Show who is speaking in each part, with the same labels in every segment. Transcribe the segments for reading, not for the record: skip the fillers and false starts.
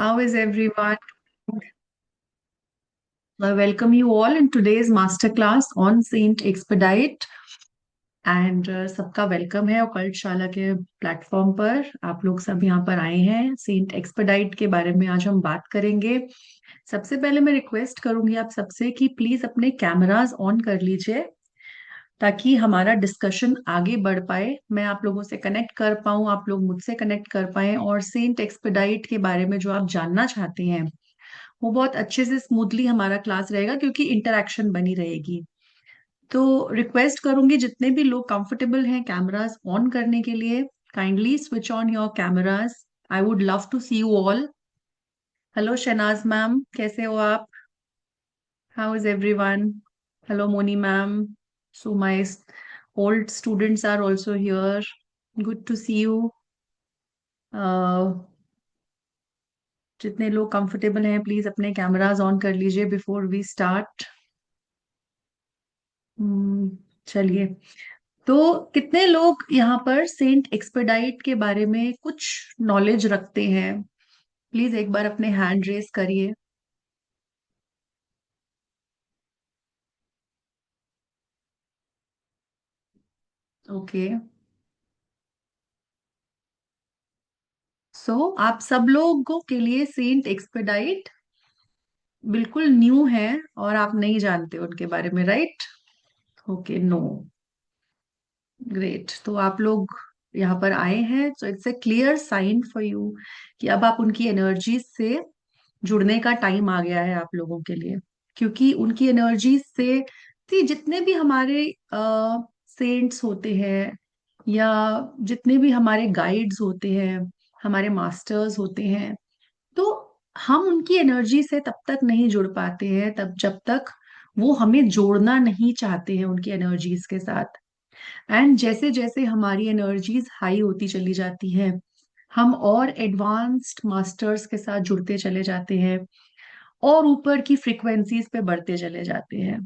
Speaker 1: How is everyone? I welcome you all in today's masterclass on Saint Expedite and सबका welcome है occult शाला के platform पर। आप लोग सब यहाँ पर आए हैं। सेंट एक्सपेडाइट के बारे में आज हम बात करेंगे। सबसे पहले मैं रिक्वेस्ट करूंगी आप सबसे कि प्लीज अपने कैमरास ऑन कर लीजिए ताकि हमारा डिस्कशन आगे बढ़ पाए, मैं आप लोगों से कनेक्ट कर पाऊं, आप लोग मुझसे कनेक्ट कर पाए और सेंट एक्सपेडाइट के बारे में जो आप जानना चाहते हैं वो बहुत अच्छे से स्मूथली हमारा क्लास रहेगा क्योंकि इंटरेक्शन बनी रहेगी। तो रिक्वेस्ट करूंगी जितने भी लोग कंफर्टेबल हैं कैमरास ऑन करने के लिए, kindly switch on your cameras. I would love to see you all. Hello Shahnaz ma'am, कैसे हो आप? How is everyone? Hello Moni ma'am. So my old students are also here. Good to see you. जितने लोग comfortable हैं please अपने cameras on कर लीजिए before we start. चलिए। तो कितने लोग यहाँ पर सेंट एक्सपेडाइट के बारे में कुछ नॉलेज रखते हैं? प्लीज एक बार अपने हैंड रेस करिए। ओके। सो आप सब लोगों के लिए सेंट एक्सपेडाइट बिल्कुल न्यू है और आप नहीं जानते उनके बारे में, राइट? Okay, no. ग्रेट। तो आप लोग यहाँ पर आए हैं so it's a clear sign for you कि अब आप उनकी एनर्जी से जुड़ने का टाइम आ गया है आप लोगों के लिए। क्योंकि उनकी एनर्जी से जितने भी हमारे सेंट्स होते हैं या जितने भी हमारे गाइड्स होते हैं, हमारे मास्टर्स होते हैं, तो हम उनकी एनर्जी से तब तक नहीं जुड़ पाते हैं तब जब तक वो हमें जोड़ना नहीं चाहते हैं उनकी एनर्जीज के साथ। एंड जैसे जैसे हमारी एनर्जीज हाई होती चली जाती हैं, हम और एडवांस्ड मास्टर्स के साथ जुड़ते चले जाते हैं और ऊपर की फ्रीक्वेंसीज पे बढ़ते चले जाते हैं।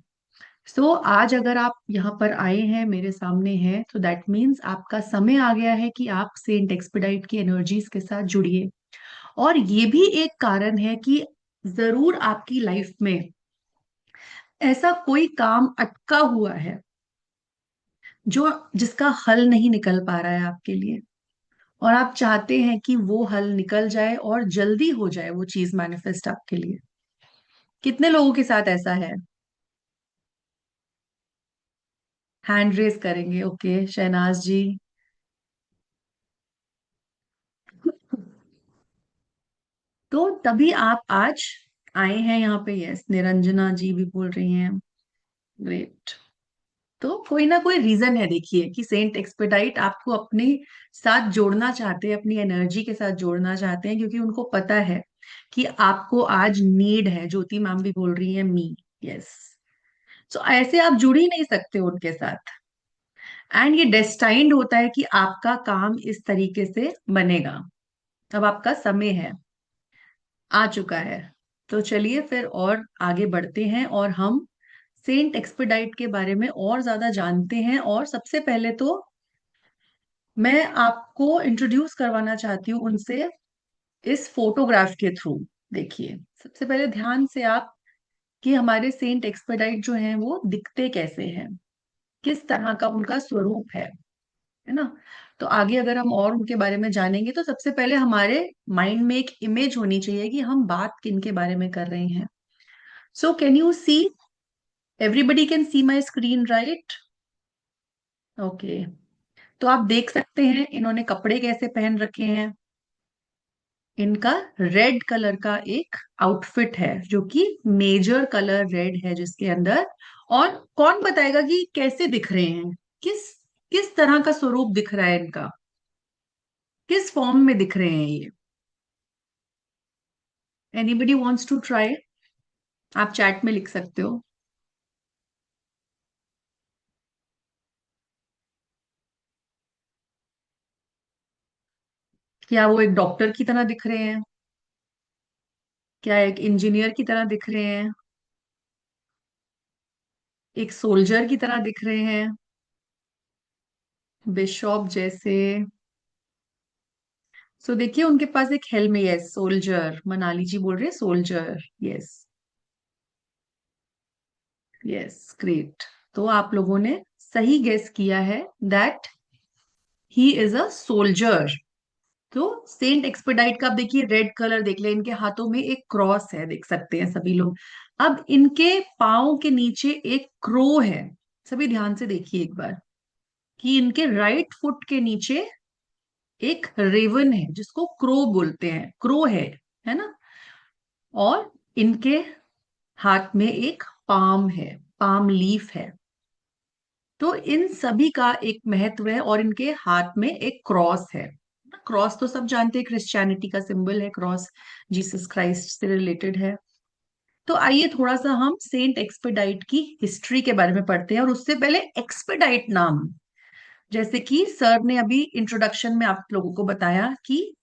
Speaker 1: सो आज अगर आप यहाँ पर आए हैं, मेरे सामने हैं, तो दैट मीन्स आपका समय आ गया है कि आप सेंट एक्सपेडाइट की एनर्जीज के साथ जुड़िए। और ये भी एक कारण है कि जरूर आपकी लाइफ में ऐसा कोई काम अटका हुआ है जो जिसका हल नहीं निकल पा रहा है आपके लिए, और आप चाहते हैं कि वो हल निकल जाए और जल्दी हो जाए वो चीज मैनिफेस्ट आपके लिए। कितने लोगों के साथ ऐसा है? हैंड रेस करेंगे। ओके, शहनाज जी। तो तभी आप आज आए हैं यहाँ पे। यस, निरंजना जी भी बोल रही हैं। ग्रेट। तो कोई ना कोई रीजन है, देखिए, कि सेंट एक्सपेडाइट आपको अपने साथ जोड़ना चाहते हैं, अपनी एनर्जी के साथ जोड़ना चाहते हैं, क्योंकि उनको पता है कि आपको आज नीड है। ज्योति मैम भी बोल रही है मी। यस। सो ऐसे आप जुड़ ही नहीं सकते उनके साथ। एंड ये डेस्टाइंड होता है कि आपका काम इस तरीके से बनेगा। अब आपका समय है, आ चुका है। तो चलिए फिर और आगे बढ़ते हैं और हम सेंट एक्सपेडाइट के बारे में और ज्यादा जानते हैं। और सबसे पहले तो मैं आपको इंट्रोड्यूस करवाना चाहती हूँ उनसे इस फोटोग्राफ के थ्रू। देखिए, सबसे पहले ध्यान से आप कि हमारे सेंट एक्सपेडाइट जो हैं वो दिखते कैसे हैं, किस तरह का उनका स्वरूप है ना। तो आगे अगर हम और उनके बारे में जानेंगे तो सबसे पहले हमारे माइंड में एक इमेज होनी चाहिए कि हम बात किन के बारे में कर रहे हैं। So can you see? Everybody can see my screen, right? Okay. तो आप देख सकते हैं इन्होंने कपड़े कैसे पहन रखे हैं। इनका रेड कलर का एक आउटफिट है जो कि मेजर कलर रेड है जिसके अंदर। और कौन बताएगा कि कैसे दिख रहे हैं, किस किस तरह का स्वरूप दिख रहा है इनका, किस फॉर्म में दिख रहे हैं ये? Anybody wants to try? आप चैट में लिख सकते हो। क्या वो एक डॉक्टर की तरह दिख रहे हैं? क्या एक इंजीनियर की तरह दिख रहे हैं? एक सोल्जर की तरह दिख रहे हैं? बिशॉप जैसे? सो देखिए उनके पास एक हेल्म, यस सोल्जर, मनाली जी बोल रहे हैं सोल्जर। Yes, yes great. तो आप लोगों ने सही गेस किया है that he is a soldier. तो सेंट एक्सपेडाइट का आप देखिए रेड कलर देख ले, इनके हाथों में एक क्रॉस है, देख सकते हैं सभी लोग। अब इनके पाँव के नीचे एक क्रो है। सभी ध्यान से देखिए एक बार कि इनके राइट फुट के नीचे एक रेवन है जिसको क्रो बोलते हैं, क्रो है ना। और इनके हाथ में एक पाम है, पाम लीफ है। तो इन सभी का एक महत्व है और इनके हाथ में एक क्रॉस है। क्रॉस तो सब जानते हैं, क्रिश्चियनिटी का सिंबल है क्रॉस, जीसस क्राइस्ट से रिलेटेड है। तो आइए थोड़ा सा हम सेंट एक्सपेडाइट की हिस्ट्री के बारे में पढ़ते हैं। और उससे पहले एक्सपेडाइट नाम, जैसे कि सर ने अभी इंट्रोडक्शन में आप लोगों को बताया कि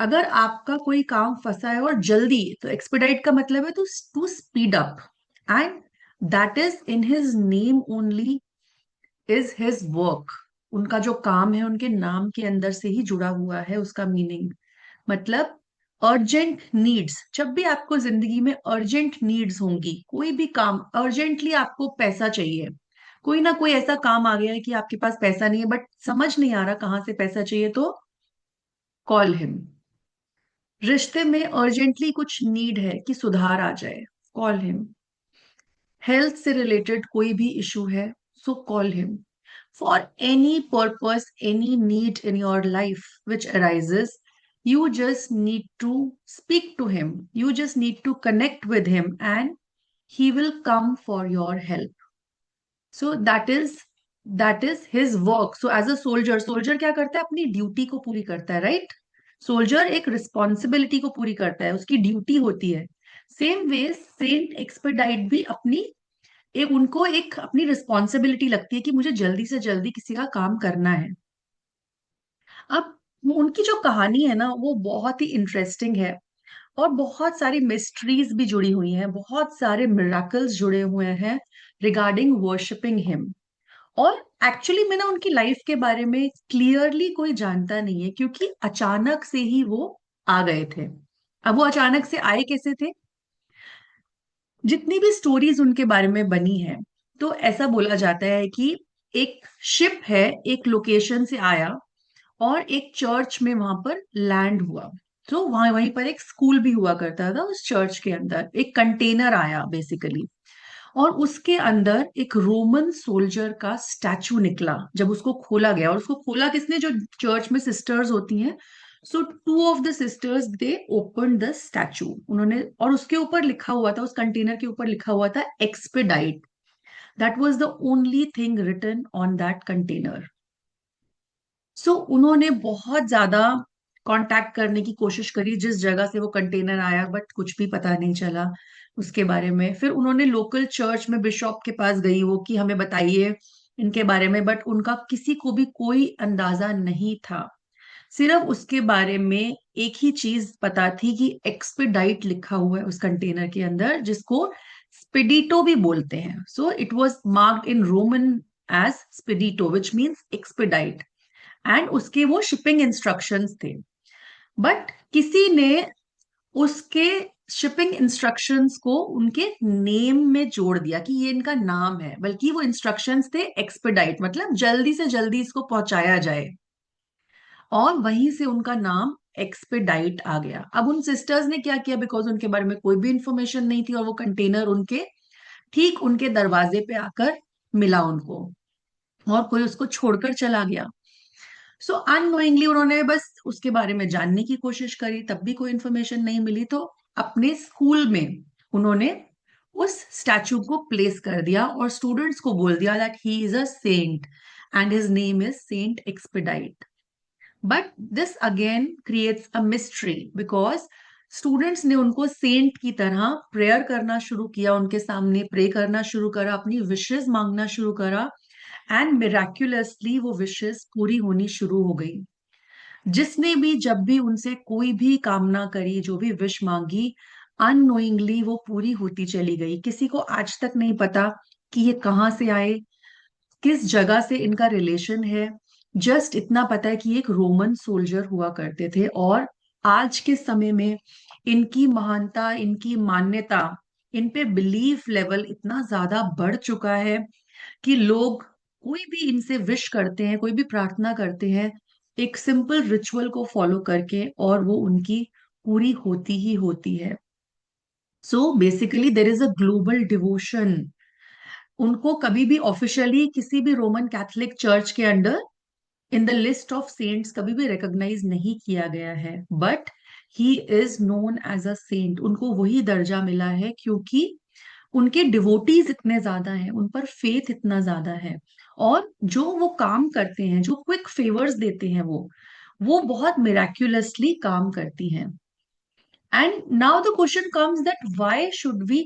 Speaker 1: अगर आपका कोई काम फंसा है और जल्दी, तो एक्सपेडाइट का मतलब है to speed up. And that is in his name only, is his work. उनका जो काम है उनके नाम के अंदर से ही जुड़ा हुआ है उसका मीनिंग। मतलब अर्जेंट नीड्स, जब भी आपको जिंदगी में अर्जेंट नीड्स होंगी, कोई भी काम अर्जेंटली आपको पैसा चाहिए, कोई ना कोई ऐसा काम आ गया है कि आपके पास पैसा नहीं है बट समझ नहीं आ रहा कहाँ से पैसा चाहिए, तो कॉल हिम। रिश्ते में अर्जेंटली कुछ नीड है कि सुधार आ जाए, कॉल हिम। हेल्थ से रिलेटेड कोई भी इशू है, so call him. For any purpose, any need in your life which arises, you just need to speak to him, you just need to connect with him and he will come for your help. So that is his work. So as a soldier, soldier क्या करता है, अपनी duty को पूरी करता है, right. Soldier एक responsibility को पूरी करता है, उसकी ड्यूटी होती है। सेम वे सेंट एक्सपेडाइट भी अपनी एक, उनको एक अपनी रिस्पॉन्सिबिलिटी लगती है कि मुझे जल्दी से जल्दी किसी का काम करना है। अब उनकी जो कहानी है ना वो बहुत ही इंटरेस्टिंग है और बहुत सारी मिस्ट्रीज भी जुड़ी हुई हैं, बहुत सारे मिराकल्स जुड़े हुए हैं रिगार्डिंग वर्शिपिंग हिम। और एक्चुअली में ना उनकी लाइफ के बारे में क्लियरली कोई जानता नहीं है, क्योंकि अचानक से ही वो आ गए थे। अब वो अचानक से आए कैसे थे, जितनी भी स्टोरीज उनके बारे में बनी है, तो ऐसा बोला जाता है कि एक शिप है, एक लोकेशन से आया और एक चर्च में वहां पर लैंड हुआ। तो वहां वहीं पर एक स्कूल भी हुआ करता था, उस चर्च के अंदर एक कंटेनर आया बेसिकली। और उसके अंदर एक रोमन सोल्जर का स्टैचू निकला। जब उसको खोला गया, और उसको खोला किसने, जो चर्च में सिस्टर्स होती हैं, so two of the sisters they open the statue, उन्होंने, और उसके ऊपर लिखा हुआ था, उस कंटेनर के ऊपर लिखा हुआ था expedite. That was the only thing written on that container. So उन्होंने बहुत ज्यादा कांटेक्ट करने की कोशिश करी जिस जगह से वो कंटेनर आया, बट कुछ भी पता नहीं चला उसके बारे में। फिर उन्होंने लोकल चर्च में बिशॉप के पास गई वो, कि हमें बताइए इनके बारे में, बट उनका किसी को भी कोई अंदाजा नहीं था। सिर्फ उसके बारे में एक ही चीज पता थी कि एक्सपेडाइट लिखा हुआ है उस कंटेनर के अंदर, जिसको स्पिडिटो भी बोलते हैं। So it was marked in Roman as spedito which means expedite. And उसके वो शिपिंग इंस्ट्रक्शंस थे, बट किसी ने उसके शिपिंग इंस्ट्रक्शंस को उनके नेम में जोड़ दिया कि ये इनका नाम है, बल्कि वो इंस्ट्रक्शंस थे एक्सपेडाइट, मतलब जल्दी से जल्दी इसको पहुंचाया जाए। और वहीं से उनका नाम एक्सपेडाइट आ गया। अब उन सिस्टर्स ने क्या किया, बिकॉज उनके बारे में कोई भी इंफॉर्मेशन नहीं थी और वो कंटेनर उनके ठीक उनके दरवाजे पे आकर मिला उनको, और कोई उसको छोड़कर चला गया। सो अननोइंगली उन्होंने बस उसके बारे में जानने की कोशिश करी, तब भी कोई इंफॉर्मेशन नहीं मिली। तो अपने स्कूल में उन्होंने उस स्टैचू को प्लेस कर दिया और स्टूडेंट्स को बोल दिया that he is a saint and his name is Saint Expedite. But this again creates a mystery, because students ने उनको सेंट की तरह प्रेयर करना शुरू किया, उनके सामने प्रे करना शुरू करा, अपनी विशेस मांगना शुरू करा। एंड मिराक्युलसली वो विशेस पूरी होनी शुरू हो गई। जिसने भी जब भी उनसे कोई भी कामना करी, जो भी विश मांगी, अननोइंगली वो पूरी होती चली गई। किसी को आज तक नहीं पता कि ये कहाँ से आए, किस जगह से इनका रिलेशन है, जस्ट इतना पता है कि एक रोमन सोल्जर हुआ करते थे, और आज के समय में इनकी महानता, इनकी मान्यता, इन पे बिलीफ लेवल इतना ज्यादा बढ़ चुका है कि लोग कोई भी इनसे विश करते हैं, कोई भी प्रार्थना करते हैं, एक सिंपल रिचुअल को फॉलो करके, और वो उनकी पूरी होती ही होती है। So basically there is a global devotion. उनको कभी भी ऑफिशियली किसी भी रोमन कैथोलिक चर्च के under in the list of saints कभी भी रिकॉग्नाइज नहीं किया गया है, but he is known as a saint. उनको वही दर्जा मिला है क्योंकि उनके डिवोटीज इतने ज्यादा हैं, उन पर फेथ इतना ज्यादा है, और जो वो काम करते हैं, जो क्विक फेवर्स देते हैं, वो बहुत मिराक्युलसली काम करती हैं। And now the question comes that why should we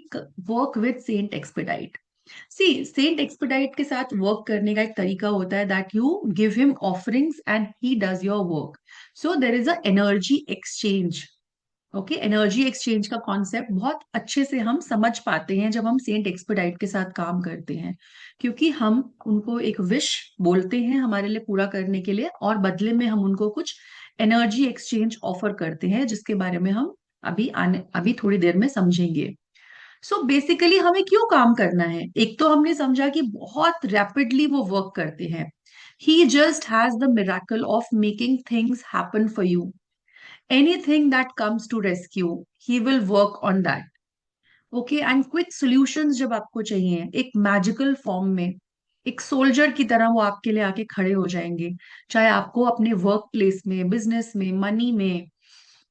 Speaker 1: work with Saint Expedite. See, Saint Expedite के साथ वर्क करने का एक तरीका होता है that you give him offerings and he does your work. So there is a energy exchange. Okay, energy exchange का concept बहुत अच्छे से हम समझ पाते हैं जब हम सेंट एक्सपेडाइट के साथ काम करते हैं, क्योंकि हम उनको एक विश बोलते हैं हमारे लिए पूरा करने के लिए, और बदले में हम उनको कुछ एनर्जी एक्सचेंज ऑफर करते हैं, जिसके बारे में हम अभी थोड़ी देर में समझेंगे। सो बेसिकली हमें क्यों काम करना है, एक तो हमने समझा कि बहुत रैपिडली वो वर्क करते हैं। He just has the miracle of making things happen for you. Anything that comes to rescue, he will work on that. Okay, and quick solutions जब आपको चाहिए एक मैजिकल फॉर्म में, एक सोल्जर की तरह वो आपके लिए आके खड़े हो जाएंगे। चाहे आपको अपने वर्क प्लेस में, बिजनेस में, मनी में,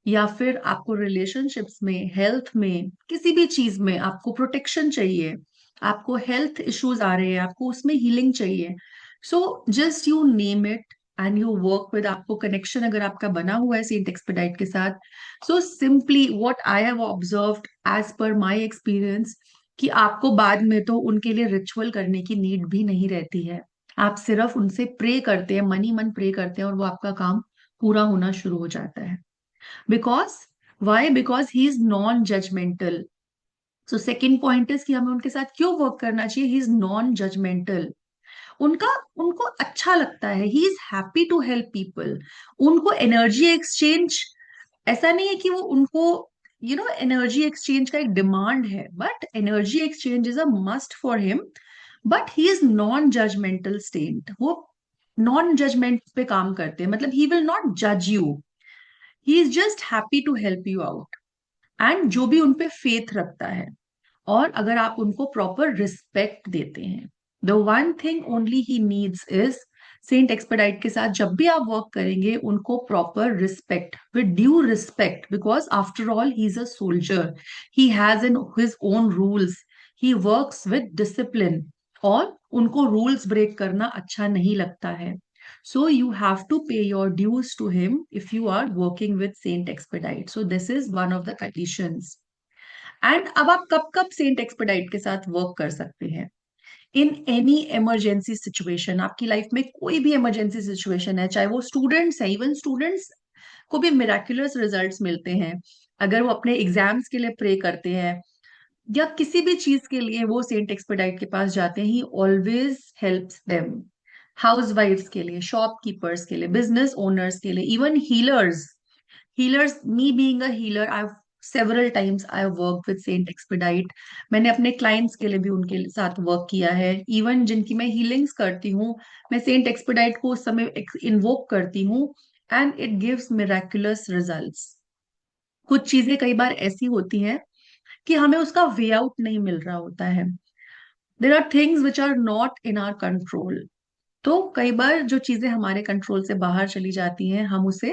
Speaker 1: या फिर आपको रिलेशनशिप्स में, हेल्थ में, किसी भी चीज में आपको प्रोटेक्शन चाहिए, आपको हेल्थ इश्यूज आ रहे हैं, आपको उसमें हीलिंग चाहिए, so just you name it and you work with. आपको कनेक्शन अगर आपका बना हुआ है सेंट एक्सपेडाइट के साथ, so simply what I have observed as per my experience, कि आपको बाद में तो उनके लिए रिचुअल करने की नीड भी नहीं रहती है। आप सिर्फ उनसे प्रे करते हैं, मन ही मन प्रे करते हैं, और वो आपका काम पूरा होना शुरू हो जाता है। Because why, because he is non judgmental. So second point is कि हमें उनके साथ क्यों वर्क करना चाहिए। He is non judgmental. उनका उनको अच्छा लगता है, he is happy to help people. उनको एनर्जी एक्सचेंज, ऐसा नहीं है कि वो उनको एनर्जी एक्सचेंज का एक डिमांड है, but energy exchange is a must for him. But he is non judgmental state. वो नॉन जजमेंट पे काम करते हैं, मतलब ही विल नॉट जज you, he is just happy to help you out. And जो भी उनपे फेथ रखता है, और अगर आप उनको प्रॉपर रिस्पेक्ट देते हैं, the one thing only he needs is, Saint Expedite के साथ जब भी आप वर्क करेंगे उनको proper respect, with due respect, because after all he is a soldier, he has in his own rules, he works with discipline, और उनको rules break करना अच्छा नहीं लगता है। So you have to pay your dues to him if you are working with Saint Expedite. So this is one of the conditions. And अब आप कब कब सेंट एक्सपेडाइट के साथ वर्क कर सकते हैं? In any emergency situation. आपकी लाइफ में कोई भी इमरजेंसी सिचुएशन है, चाहे वो स्टूडेंट्स है, इवन स्टूडेंट्स को भी मिराकुलस रिजल्ट्स मिलते हैं अगर वो अपने एग्जाम्स के लिए प्रे करते हैं, या किसी भी चीज के लिए वो सेंट एक्सपेडाइट के पास जाते हैं। He always helps them. House wifes के लिए, शॉपकीपर्स के लिए, बिजनेस ओनर्स के लिए, even healers. Healers, me being a healer, I several times I work with Saint Expedite. मैंने अपने क्लाइंट्स के लिए भी उनके साथ वर्क किया है। इवन जिनकी मैं हीलिंग्स करती हूँ, मैं सेंट एक्सपेडाइट को उस समय इन्वोक करती हूँ, and it gives miraculous results. कुछ चीजें कई बार ऐसी होती हैं कि हमें उसका वे आउट नहीं मिल रहा होता है। There are things which are not in our control. तो कई बार जो चीजें हमारे कंट्रोल से बाहर चली जाती हैं, हम उसे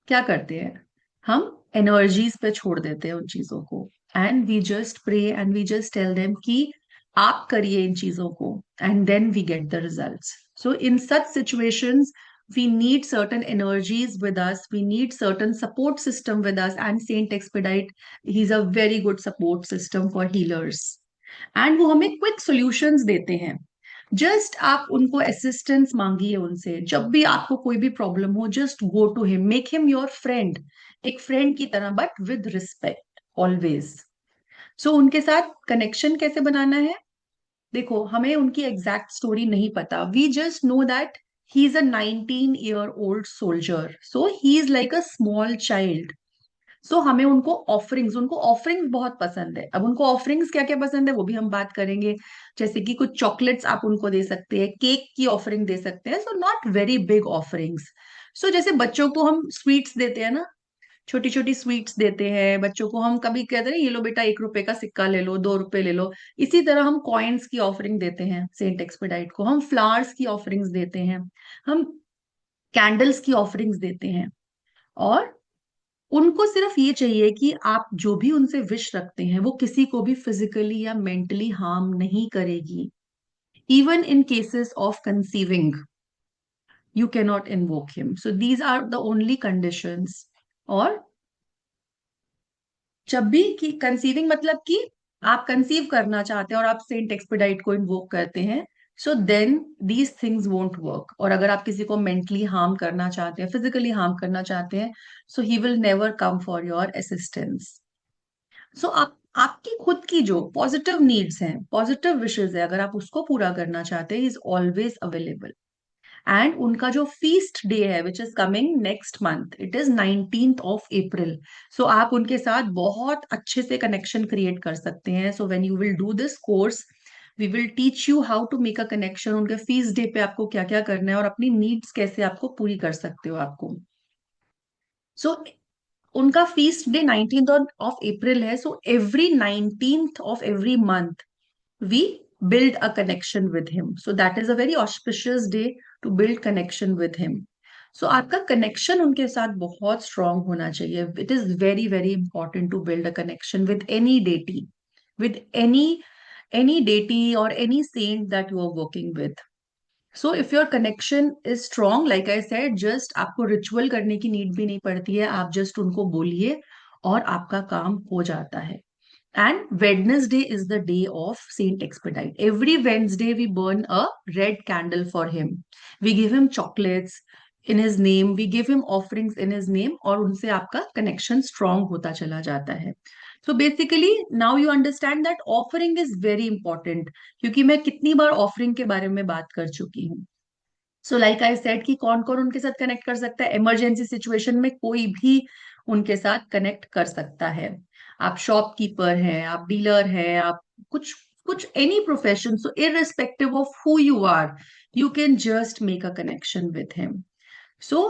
Speaker 1: क्या करते हैं, हम एनर्जीज पे छोड़ देते हैं उन चीजों को, and we just pray and we just tell them कि आप करिए इन चीजों को, and then we get the results. So in such situations we need certain energies with us, we need certain support system with us, and Saint Expedite, he's a very good support system for healers, and वो हमें quick solutions देते हैं। Just आप उनको assistance मांगिए उनसे, जब भी आपको कोई भी प्रॉब्लम हो, just go to him, make him your friend, एक फ्रेंड की तरह, but with respect always. So उनके साथ कनेक्शन कैसे बनाना है? देखो, हमें उनकी एग्जैक्ट स्टोरी नहीं पता, we just know that he is a 19-year-old soldier, so he is like a small child. So हमें उनको ऑफरिंग्स बहुत पसंद है. अब उनको ऑफरिंग्स क्या क्या पसंद है वो भी हम बात करेंगे. जैसे कि कुछ चॉकलेट्स आप उनको दे सकते हैं, केक की ऑफरिंग दे सकते हैं, so not very big offerings. So जैसे बच्चों को हम स्वीट्स देते हैं ना, छोटी छोटी स्वीट्स देते हैं बच्चों को, हम कभी कहते हैं ना, ये लो बेटा 1 रुपए का सिक्का ले लो, 2 रुपए ले लो. इसी तरह हम कॉइन्स की ऑफरिंग देते हैं सेंट एक्सपेडाइट को, हम फ्लावर्स की ऑफरिंग्स देते हैं, हम कैंडल्स की ऑफरिंग्स देते हैं. और उनको सिर्फ ये चाहिए कि आप जो भी उनसे विश रखते हैं वो किसी को भी फिजिकली या मेंटली हार्म नहीं करेगी. Even in cases of conceiving you can not invoke him. So these are the only conditions. और जब भी कि कंसीविंग मतलब कि आप कंसीव करना चाहते हैं और आप सेंट एक्सपेडाइट को इन्वोक करते हैं, so then these things won't work. और अगर आप किसी को मेंटली हार्म करना चाहते हैं, फिजिकली हार्म करना चाहते हैं, so he will never come for your assistance. So आप आपकी खुद की जो पॉजिटिव नीड्स हैं, पॉजिटिव विशेस है, अगर आप उसको पूरा करना चाहते हैं, इज ऑलवेज अवेलेबल. एंड उनका जो फीस्ट डे है which is coming next month, it is 19th of April. सो आप उनके साथ बहुत अच्छे से कनेक्शन क्रिएट कर सकते हैं. So when you will do this course, we will teach you how to make a connection. उनके फीस्ट डे पे आपको क्या क्या करना है और अपनी नीड्स कैसे आपको पूरी कर सकते हो आपको. सो उनका feast day 19th of April है. So every 19th of every month we build a connection with him. So that is a very auspicious day to build connection with him. So आपका connection उनके साथ बहुत strong होना चाहिए. It is very very important to build a connection with any deity, with any deity or any saint that you are working with. So if your connection is strong, like I said, just आपको ritual करने की need भी नहीं पड़ती है, आप just उनको बोलिए और आपका काम हो जाता है. And Wednesday is the day of Saint Expedite. Every Wednesday we burn a red candle for him. We give him chocolates in his name. We give him offerings in his name. और उनसे आपका connection strong होता चला जाता है. So basically now you understand that offering is very important. क्योंकि मैं कितनी बार offering के बारे में बात कर चुकी हूँ. सो लाइक आई सेड कि कौन कौन उनके साथ कनेक्ट कर सकता है. इमरजेंसी सिचुएशन में कोई भी उनके साथ कनेक्ट कर सकता है. आप शॉपकीपर हैं, आप डीलर हैं, आप कुछ कुछ any profession, so irrespective of who you are, you can just make a connection with him. So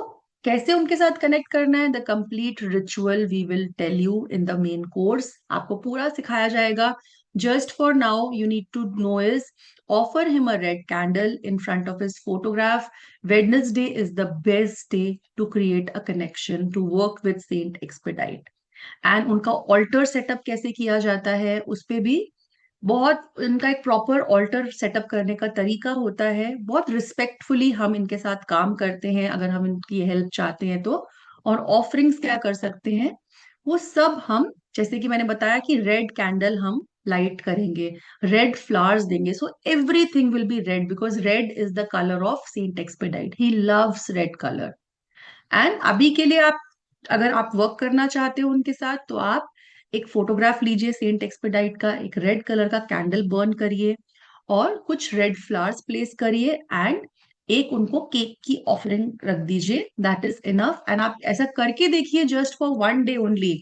Speaker 1: कैसे उनके साथ कनेक्ट करना है, the complete ritual we will tell you in the main course. आपको पूरा सिखाया जाएगा. Just for now you need to know is, offer him a red candle in front of his photograph. Wednesday is the best day to create a connection, to work with Saint Expedite. And उनका alter setup कैसे किया जाता है उस पे भी बहुत इनका एक प्रॉपर ऑल्टर सेटअप करने का तरीका होता है. बहुत रिस्पेक्टफुली हम इनके साथ काम करते हैं अगर हम इनकी हेल्प चाहते हैं तो. और ऑफरिंग्स क्या कर सकते हैं वो सब हम, जैसे कि मैंने बताया कि रेड कैंडल हम लाइट करेंगे, रेड फ्लावर्स देंगे. So everything will be red because red is the colour of Saint Expedite. He loves red colour. And अभी के लिए आप, अगर आप वर्क करना चाहते हो उनके साथ, तो आप एक फोटोग्राफ लीजिए सेंट एक्सपेडाइट का, एक रेड कलर का कैंडल बर्न करिए और कुछ रेड फ्लावर्स प्लेस करिए एंड एक उनको केक की ऑफरिंग रख दीजिए. That is enough. एंड आप ऐसा करके देखिए just for 1 day only.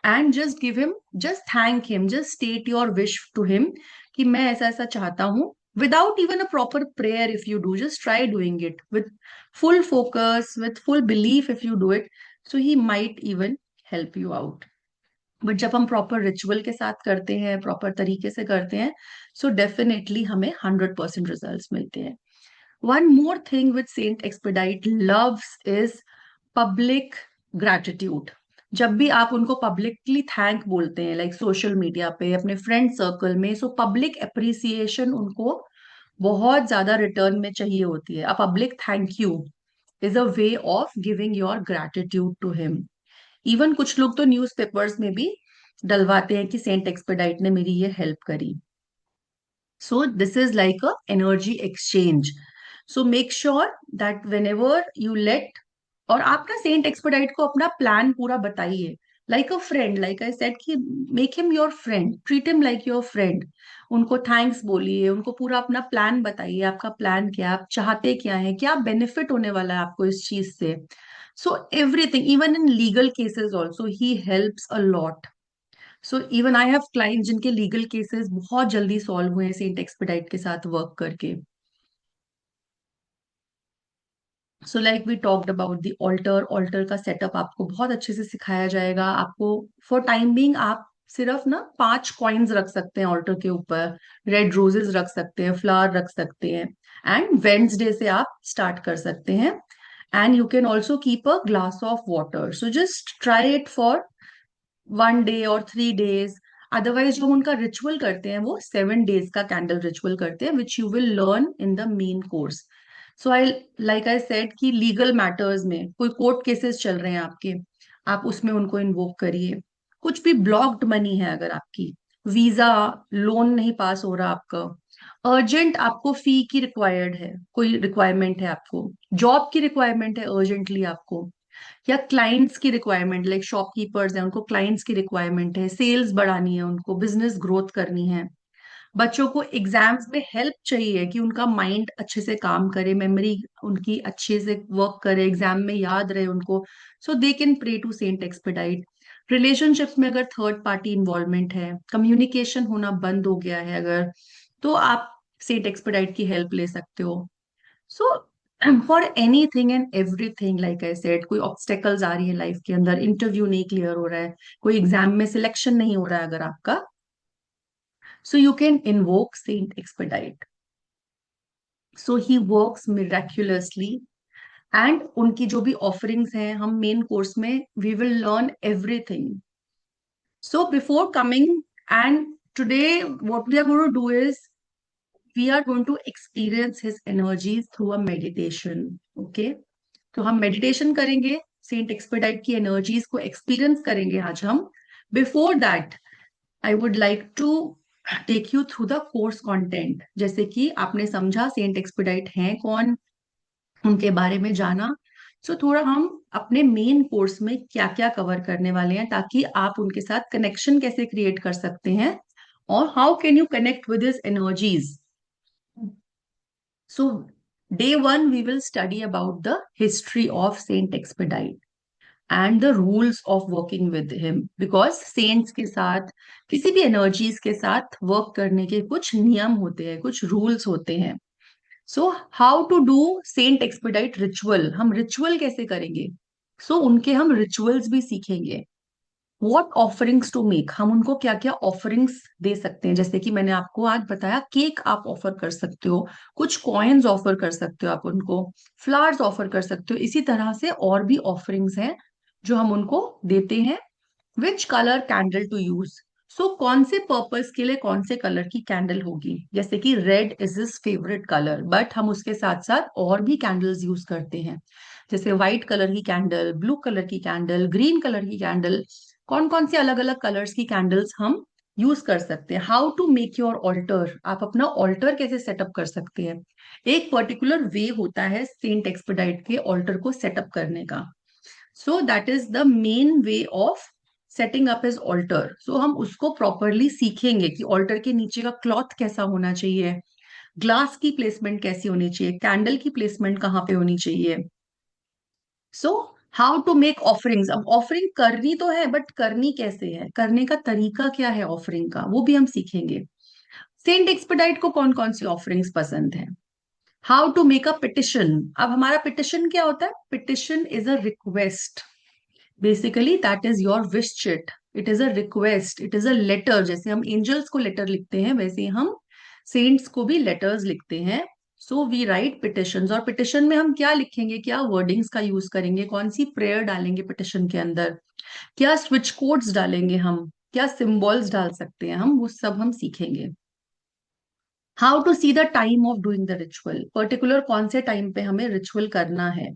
Speaker 1: And just give him, just thank him, just state your wish to him कि मैं ऐसा ऐसा चाहता हूँ. Without even a proper prayer, if you do, just try doing it with full focus, with full belief. If you do it, so he might even help you out. But जब हम proper ritual के साथ करते हैं, proper तरीके से करते हैं, सो डेफिनेटली हमें 100% रिजल्ट्स मिलते हैं. One more thing with Saint Expedite loves is public gratitude. जब भी आप उनको पब्लिकली थैंक बोलते हैं, लाइक सोशल मीडिया पे, अपने फ्रेंड सर्कल में, सो पब्लिक अप्रिसिएशन उनको बहुत ज्यादा रिटर्न में चाहिए होती है. A public thank you is a way of giving your gratitude to him. Even कुछ लोग तो न्यूज़पेपर्स में भी डलवाते हैं कि सेंट एक्सपेडाइट ने मेरी ये हेल्प करी. So this is like a energy exchange. So make sure that when ever you let, और आप ना सेंट एक्सपेडाइट को अपना प्लान पूरा बताइए. Like a friend, like I said कि make him your friend, treat him like your friend. उनको thanks बोलिए, उनको पूरा अपना प्लान बताइए, आपका प्लान क्या है, आप चाहते क्या है, क्या बेनिफिट होने वाला है आपको इस चीज से। So everything, even in legal cases also he helps a lot. So even I have client जिनके लीगल केसेस बहुत जल्दी सॉल्व हुए हैं सेंट एक्सपेडाइट के साथ वर्क करके। So like we talked about the altar, altar का सेटअप आपको बहुत अच्छे से सिखाया जाएगा। आपको फॉर टाइम बीइंग आप सिर्फ ना 5 कॉइन्स रख सकते हैं ऑल्टर के ऊपर, रेड रोजेस रख सकते हैं, फ्लावर रख सकते हैं, एंड वेंसडे से आप स्टार्ट कर सकते हैं। And you can also keep a glass of water, so just try it for 1 day और 3 डेज। अदरवाइज जो हम उनका रिचुअल करते हैं वो 7 डेज का कैंडल रिचुअल करते हैं, which you will learn in the main course. So I, like I said कि लीगल मैटर्स में कोई कोर्ट केसेस चल रहे हैं आपके, आप उसमें उनको इन्वोक करिए। कुछ भी ब्लॉक्ड मनी है अगर आपकी, वीजा लोन नहीं पास हो रहा आपका, अर्जेंट आपको फी की रिक्वायर्ड है, कोई रिक्वायरमेंट है आपको, जॉब की रिक्वायरमेंट है अर्जेंटली आपको, या क्लाइंट्स की रिक्वायरमेंट, लाइक शॉपकीपर्स हैं उनको क्लाइंट्स की रिक्वायरमेंट है, सेल्स बढ़ानी है उनको, बिजनेस ग्रोथ करनी है, बच्चों को एग्जाम्स में हेल्प चाहिए कि उनका माइंड अच्छे से काम करे, मेमोरी उनकी अच्छे से वर्क करे, एग्जाम में याद रहे उनको, so they can pray to Saint Expedite. Relationships में अगर थर्ड पार्टी इन्वॉल्वमेंट है, कम्युनिकेशन होना बंद हो गया है अगर, तो आप सेंट एक्सपेडाइट की हेल्प ले सकते हो। So for anything and everything, like I said, कोई ऑब्स्टेकल्स आ रही है लाइफ के अंदर, इंटरव्यू नहीं क्लियर हो रहा है, कोई एग्जाम में सिलेक्शन नहीं हो रहा है अगर आपका, so you can invoke Saint Expedite. So he works miraculously. And उनकी जो भी ऑफरिंग्स हैं, हम मेन कोर्स में we will learn everything. So before coming, and today what we are going to do is we are going to experience his energies through a meditation. Okay, तो हम meditation करेंगे, Saint Expedite की energies को experience करेंगे आज हम। Before that I would like to take you through the course content, जैसे कि आपने समझा सेंट एक्सपेडाइट हैं कौन, उनके बारे में जाना। सो थोड़ा हम अपने मेन कोर्स में क्या क्या कवर करने वाले हैं, ताकि आप उनके साथ कनेक्शन कैसे क्रिएट कर सकते हैं, और how can you connect with his energies. So, day one, we will study about the history of Saint Expedite and the rules of working with him. Because saints के साथ, किसी भी energies के साथ work करने के कुछ नियम होते हैं, कुछ rules होते हैं। So, how to do Saint Expedite ritual? हम ritual कैसे करेंगे? So, उनके हम rituals भी सीखेंगे। वॉट ऑफरिंग्स टू मेक, हम उनको क्या क्या ऑफरिंग्स दे सकते हैं, जैसे कि मैंने आपको आज बताया, केक आप ऑफर कर सकते हो, कुछ कॉइन्स ऑफर कर सकते हो आप उनको, फ्लावर्स ऑफर कर सकते हो, इसी तरह से और भी ऑफरिंग्स हैं जो हम उनको देते हैं। Which colour candle to use, so कौन से पर्पस के लिए कौन से कलर की कैंडल होगी, जैसे कि red is his favourite colour, but हम उसके साथ साथ और भी कैंडल्स यूज करते हैं, जैसे व्हाइट कलर की कैंडल, ब्लू कलर की कैंडल, ग्रीन कलर की कैंडल, कौन कौन से अलग अलग कलर्स की कैंडल्स हम यूज कर सकते हैं। How to make your altar, आप अपना ऑल्टर कैसे सेटअप कर सकते हैं। एक पर्टिकुलर वे होता है सेंट एक्सपेडाइट के ऑल्टर को सेटअप करने का। So that is the main way of setting up his altar. So हम उसको प्रॉपरली सीखेंगे कि ऑल्टर के नीचे का क्लॉथ कैसा होना चाहिए, ग्लास की प्लेसमेंट कैसी होनी चाहिए, कैंडल की प्लेसमेंट कहाँ पे होनी चाहिए। So how to make offerings, अब ऑफरिंग करनी तो है बट करनी कैसे है, करने का तरीका क्या है ऑफरिंग का, वो भी हम सीखेंगे। सेंट एक्सपेडाइट को कौन कौन सी ऑफरिंग्स पसंद है। How to make a petition, अब हमारा पिटिशन क्या होता है, petition is a request, basically that is your wish chit, it is a request, it is a letter, जैसे हम एंजल्स को लेटर लिखते हैं वैसे ही हम सेंट्स को भी लेटर्स लिखते हैं। सो वी राइट पिटिशंस, और पिटिशन में हम क्या लिखेंगे, क्या वर्डिंग्स का यूज करेंगे, कौन सी प्रेयर डालेंगे पिटिशन के अंदर, क्या स्विच कोड्स डालेंगे हम, क्या सिंबल्स डाल सकते हैं हम, वो सब हम सीखेंगे। How to see the time of doing the ritual, particular कौन से टाइम पे हमें रिचुअल करना है।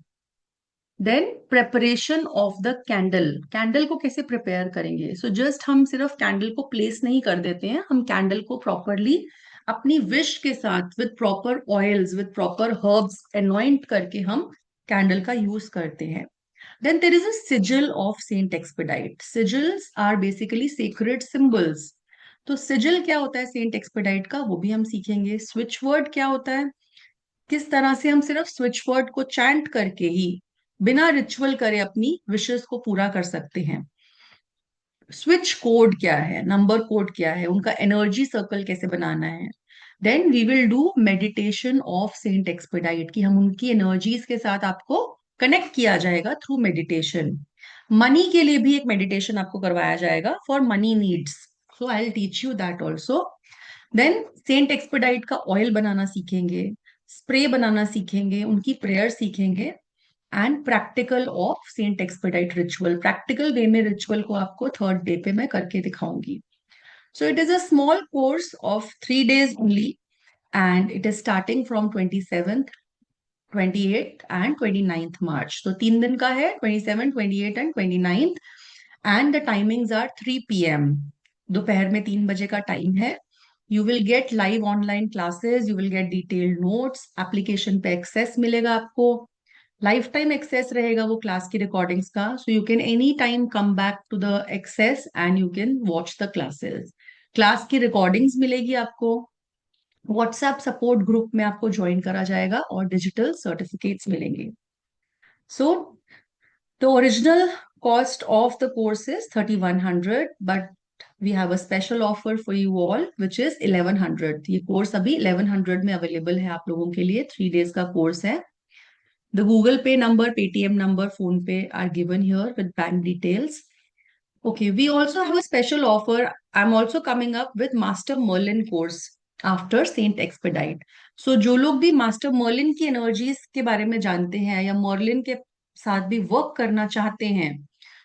Speaker 1: Then preparation of the candle, candle को कैसे प्रिपेयर करेंगे। सो जस्ट हम सिर्फ कैंडल को प्लेस नहीं कर देते हैं, हम कैंडल को प्रॉपरली अपनी विश के साथ with proper oils with proper herbs anoint करके हम कैंडल का यूज करते हैं। Then there is a sigil of Saint Expedite. Sigils are basically sacred symbols. तो सिजिल क्या होता है सेंट एक्सपेडाइट का, वो भी हम सीखेंगे. स्विच वर्ड क्या होता है, किस तरह से हम सिर्फ स्विच वर्ड को चैंट करके ही बिना रिचुअल करे अपनी विशेस को पूरा कर सकते हैं. स्विच कोड क्या है, नंबर कोड क्या है, उनका एनर्जी सर्कल कैसे बनाना है. Then we will do meditation of Saint Expedite, कि हम उनकी एनर्जीज के साथ आपको कनेक्ट किया जाएगा थ्रू मेडिटेशन. मनी के लिए भी एक मेडिटेशन आपको करवाया जाएगा for money needs. So I will teach you that also. Then Saint Expedite का ऑयल बनाना सीखेंगे, स्प्रे बनाना सीखेंगे, उनकी प्रेयर सीखेंगे. And practical of Saint Expedite ritual, practical way में रिचुअल को आपको थर्ड डे पे मैं करके दिखाऊंगी. So it is a small course of 3 days only, and it is starting from 27th, 28th and 29th March. तो 3 दिन का है, 27, 28 and 29th. And the timings are 3 p.m. दोपहर में 3 बजे का टाइम है. You will get live online classes, you will get detailed notes, application पे एक्सेस मिलेगा आपको, लाइफ टाइम एक्सेस रहेगा वो क्लास की रिकॉर्डिंग्स का. So you can any time come back to the access and you can watch the classes. Class की recordings मिलेगी आपको, व्हाट्सएप सपोर्ट ग्रुप में आपको ज्वाइन करा जाएगा और डिजिटल सर्टिफिकेट्स मिलेंगे. So the original cost of the course is 3100, but we have a special offer for you all which is 1100. ये कोर्स अभी 1100 में अवेलेबल है आप लोगों के लिए. 3 days का कोर्स है. The Google Pay number, Paytm number, Phone Pay are given here with bank details. Okay, we also have a special offer. I'm also coming up with Master Merlin course after Saint Expedite. So जो लोग भी Master Merlin की energies के बारे में जानते हैं या Merlin के साथ भी वर्क करना चाहते हैं,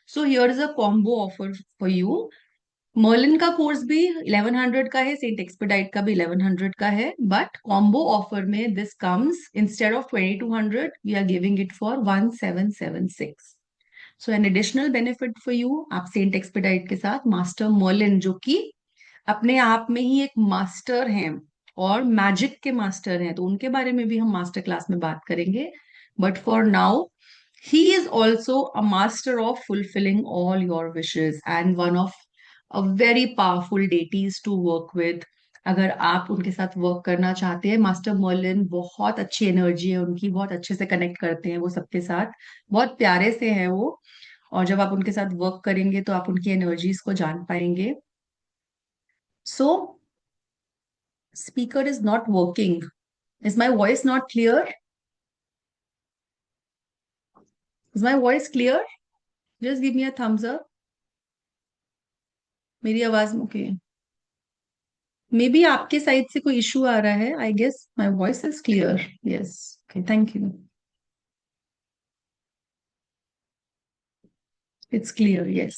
Speaker 1: so here is a combo offer for you. Merlin का कोर्स भी 1100 का है, सेंट एक्सपेडाइट का भी 1100 का है, बट कॉम्बो ऑफर में this comes instead of 2200 we are giving it for 1776. So an additional benefit for you, आप सेंट एक्सपेडाइट के साथ मास्टर मर्लिन, जो कि अपने आप में ही एक मास्टर हैं और मैजिक के मास्टर हैं, तो उनके बारे में भी हम मास्टर क्लास में बात करेंगे. But for now he is also a master of fulfilling all your wishes and one of a very powerful deities to work with. अगर आप उनके साथ वर्क करना चाहते हैं, मास्टर मर्लिन बहुत अच्छी एनर्जी है उनकी, बहुत अच्छे से कनेक्ट करते हैं वो सबके साथ, बहुत प्यारे से हैं वो. और जब आप उनके साथ वर्क करेंगे तो आप उनकी एनर्जीज को जान पाएंगे. सो speaker is not working. Is my voice not clear? Is my voice clear? Just give me a thumbs up. मेरी आवाज ओके. मे बी आपके साइड से कोई इशू आ रहा है. I guess my voice is clear. Yes, okay, thank you. It's clear, yes.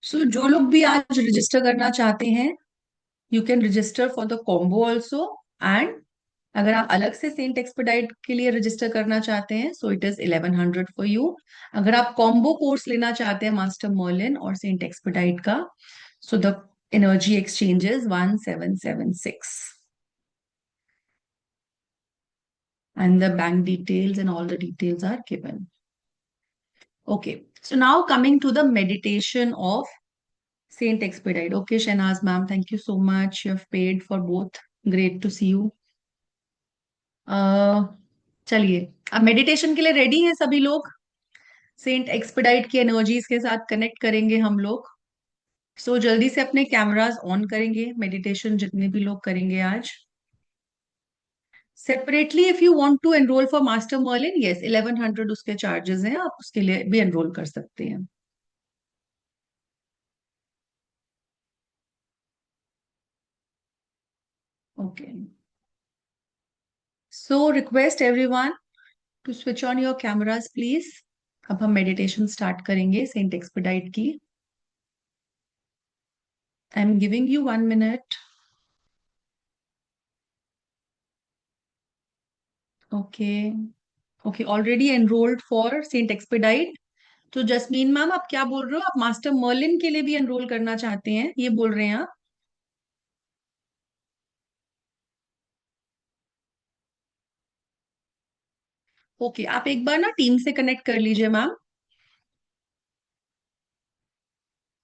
Speaker 1: So जो लोग भी आज रजिस्टर करना चाहते हैं, you can register for the combo also. And अगर आप अलग से सेंट एक्सपेडाइट के लिए रजिस्टर करना चाहते हैं, so it is 1100 for you. अगर आप कॉम्बो कोर्स लेना चाहते हैं मास्टर मर्लिन और सेंट एक्सपेडाइट का, so the energy exchange is 1776. And the bank details and all the details are given. Okay, so now coming to the meditation of Saint Expedite. Okay, Shanaz ma'am, thank you so much. You have paid for both. Great to see you. चलिए, अब meditation के लिए ready हैं सभी लोग. Saint Expedite की energies के साथ कनेक्ट करेंगे हम लोग. सो जल्दी से अपने कैमरास ऑन करेंगे. मेडिटेशन जितने भी लोग करेंगे आज. Separately if you want to enrol for master Merlin, yes, 1100 उसके चार्जेस हैं, आप उसके लिए भी एनरोल कर सकते हैं. Okay, so request everyone to switch on your cameras please. अब हम मेडिटेशन स्टार्ट करेंगे सेंट एक्सपेडाइट की. I am giving you 1 minute. Okay, okay, already enrolled for Saint Expedite. तो जसमीन मैम, आप क्या बोल रहे हो, आप मास्टर मर्लिन के लिए भी एनरोल करना चाहते हैं, ये बोल रहे हैं आप? ओके, आप एक बार ना टीम से कनेक्ट कर लीजिए मैम।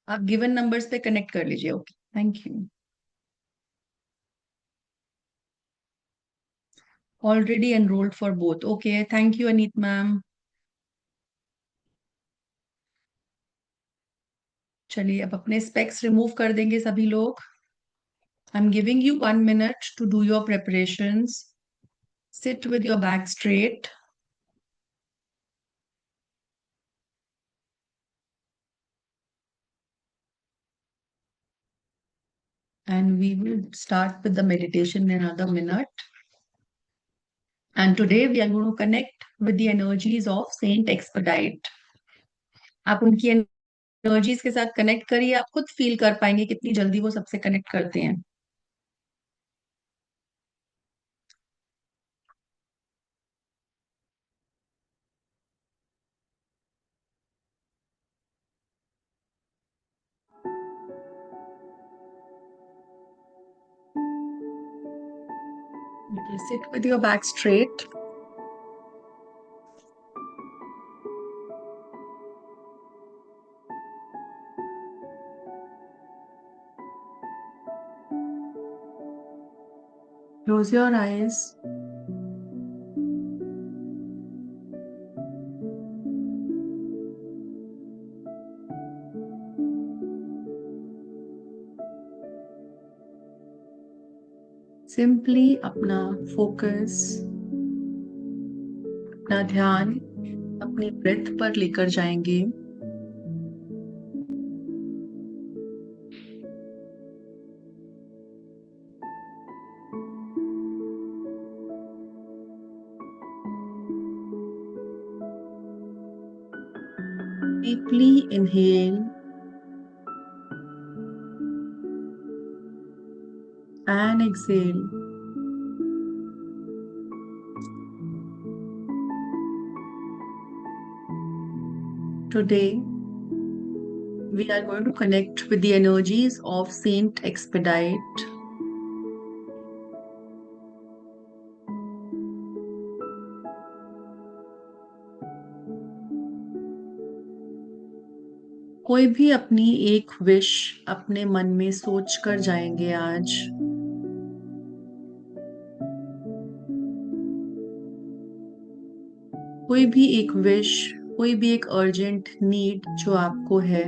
Speaker 1: आप गिवन नंबर्स पे कनेक्ट कर लीजिए। Okay, thank you. Already enrolled for both. Okay, thank you Aneet ma'am. चलिए, अब अपने स्पेक्स रिमूव कर देंगे सभी लोग। I am giving you 1 minute to do your preparations. Sit with your back straight and we will start with the meditation in another minute. And today we are going to connect with the energies of Saint Expedite. आप उनकी energies के साथ connect करिए, आप खुद feel कर पाएंगे कितनी जल्दी वो सबसे कनेक्ट करते हैं। Sit with your back straight. Close your eyes. Simply अपना फोकस, अपना ध्यान अपनी ब्रेथ पर लेकर जाएंगे। Deeply inhale and exhale. Today, we are going to connect with the energies of Saint Expedite. कोई भी अपनी एक विश अपने मन में सोच कर जाएंगे आज। कोई भी एक विश, कोई भी एक अर्जेंट नीड जो आपको है,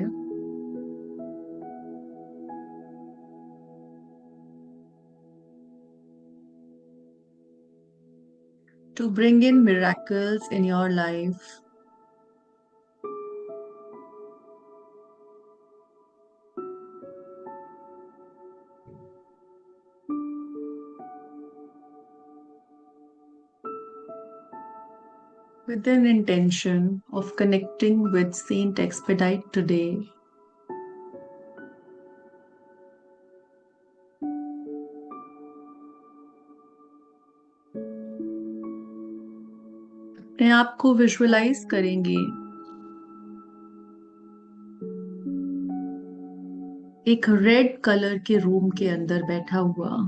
Speaker 1: to bring in miracles in your life. With an intention of connecting with Saint Expedite today, अपने आप को विजुअलाइज करेंगे एक रेड कलर के रूम के अंदर बैठा हुआ।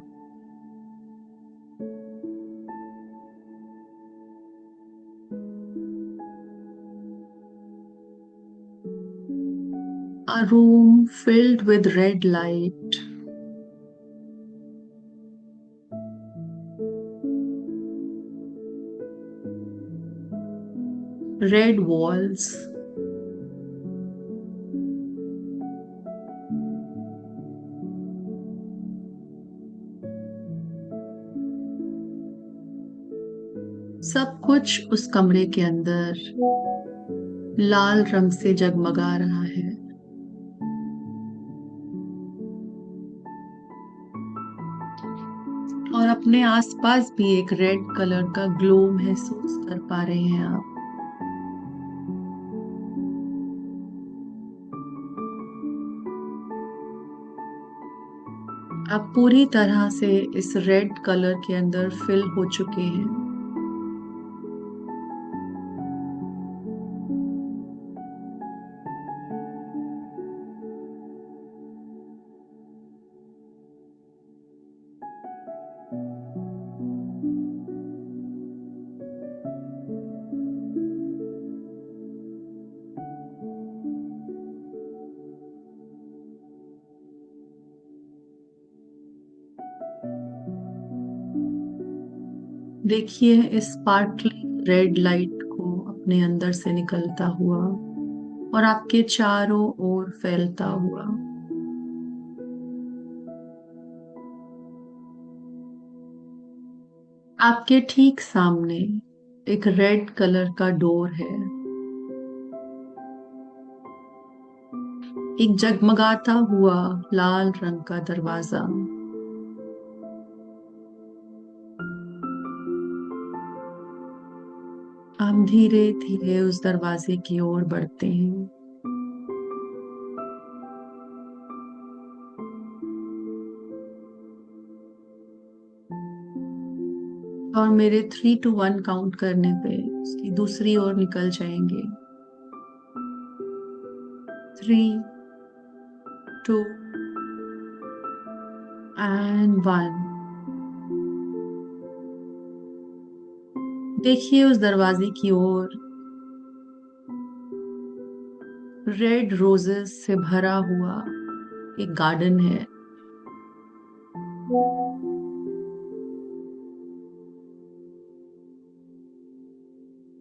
Speaker 1: A room filled with red light, red walls, सब कुछ उस कमरे के अंदर लाल रंग से जगमगा रहा है। और अपने आसपास भी एक रेड कलर का ग्लो महसूस कर पा रहे हैं आप। आप पूरी तरह से इस रेड कलर के अंदर फिल हो चुके हैं। देखिए इस स्पार्कलिंग रेड लाइट को अपने अंदर से निकलता हुआ और आपके चारों ओर फैलता हुआ। आपके ठीक सामने एक रेड कलर का डोर है, एक जगमगाता हुआ लाल रंग का दरवाजा। आप धीरे धीरे उस दरवाजे की ओर बढ़ते हैं और मेरे 3 to 1 काउंट करने पे उसकी दूसरी ओर निकल जाएंगे। 3, 2 and 1। देखिए उस दरवाजे की ओर रेड रोजेस से भरा हुआ एक गार्डन है।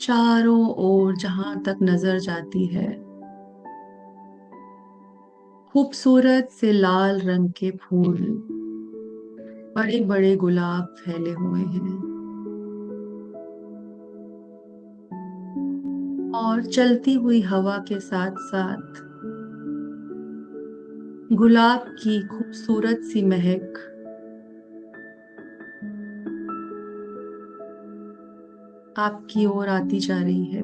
Speaker 1: चारों ओर जहां तक नजर जाती है खूबसूरत से लाल रंग के फूल, बड़े बड़े गुलाब फैले हुए हैं और चलती हुई हवा के साथ साथ गुलाब की खूबसूरत सी महक आपकी ओर आती जा रही है।